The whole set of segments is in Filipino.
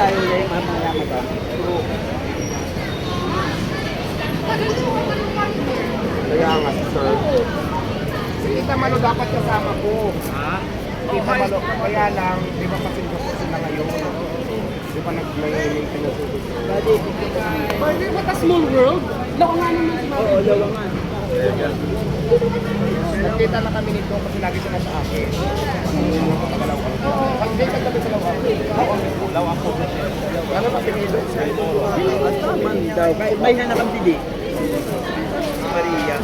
tayo ulit, mamaya ba? Kaya nga, sir. Si Tita Malo dapat kasama ko. Ha? Tita Malo, kaya lang, di ba kasi po sila ngayon? Di ba nag-maintain na sila? Burger, what a small world. Lawangan naman. Oo, lawangan. Nagkita na kami nito kasi lagi sila sa akin. Pag-date ka kami sa lawak. Lawak ko. Ano ba pinilo? At taman daw. May hanakang pili. Maria.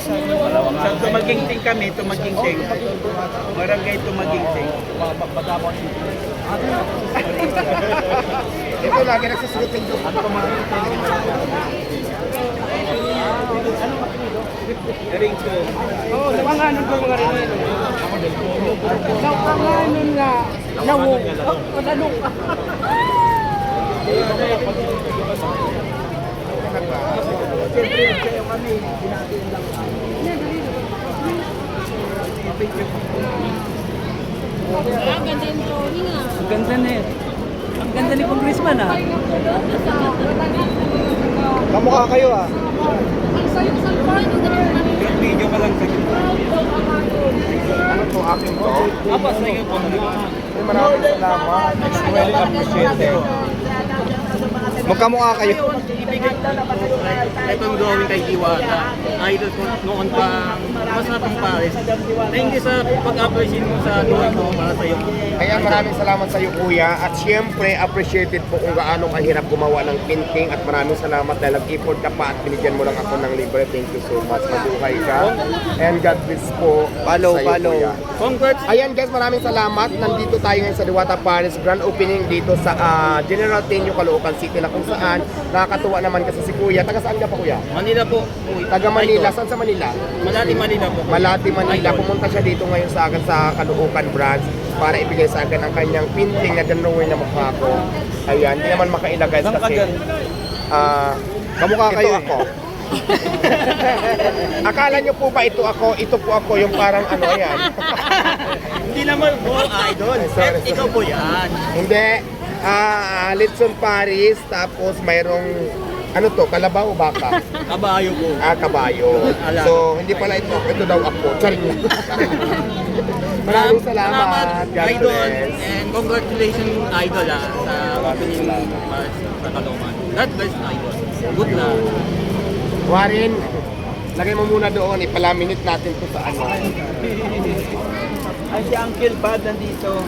Sa Tumagingting kami, Tumagingting. Barangay Tumagingting. Ito lagi nagsusulit yung doon. Ring ko. Oo, lawanganan ko mga rin. Lawanganan nga. Lawo. Padalong. Siyempre, kayo kami. Binatiin lang. Ang ganda yung drawing ah. Ang ganda na eh. Ang ganda ni Congressman ah. Kamukha kayo ah. Ang sayang-sayang pa rin yung drawing. Video ka lang sa Ano to, akin to? Apa, sa iyo po. Maraming salamat. Well appreciated. Magkamukha kayo. Itong drawing kay Diwata. Idol ko noon pa, mas na pang Paris. Thank you sa pag-appreciate mo sa drawing ko para sa iyo. Kaya maraming salamat sa iyo kuya at syempre appreciated po kung gaano kahirap gumawa ng painting at maraming salamat dahil nag-effort ka pa at binigyan mo lang ako ng libre. Thank you so much. Mabuhay ka. And God bless po Follow, sa iyo, follow. kuya. Congrats. Ayan guys, maraming salamat. Nandito tayo ngayon sa Diwata Paris Grand Opening dito sa General Tenyo, Caloocan City na kung saan nakakatuwa naman kasi si kuya. Taga saan ka pa kuya? Manila po. Taga Manila. Saan sa Manila? Malati Manila po. Malati, Manila. Idol. Pumunta siya dito ngayon sa akin sa Caloocan branch para ibigay sa akin ang kanyang painting na drawing na mukha ko. Ayan, hindi naman makailagay kasi kamukha kayo ako. Akala niyo po ba ito ako? Ito po ako yung parang ano yan. Hindi naman po, idol. Sorry. Ikaw po yan. Hindi. Litson Paris, tapos mayroong ano to, kalabaw o baka? Kabayo po. Kabayo. Ala. So, hindi pala ito ako. Ito daw ako. Charing lang. Maraming salamat. God idol. bless. And congratulations, idol sa opening sa Caloocan. God bless, idol. Good luck. Warren, lagay mo muna doon. Ipalaminate natin to sa ano. Ay, si Uncle Bad nandito.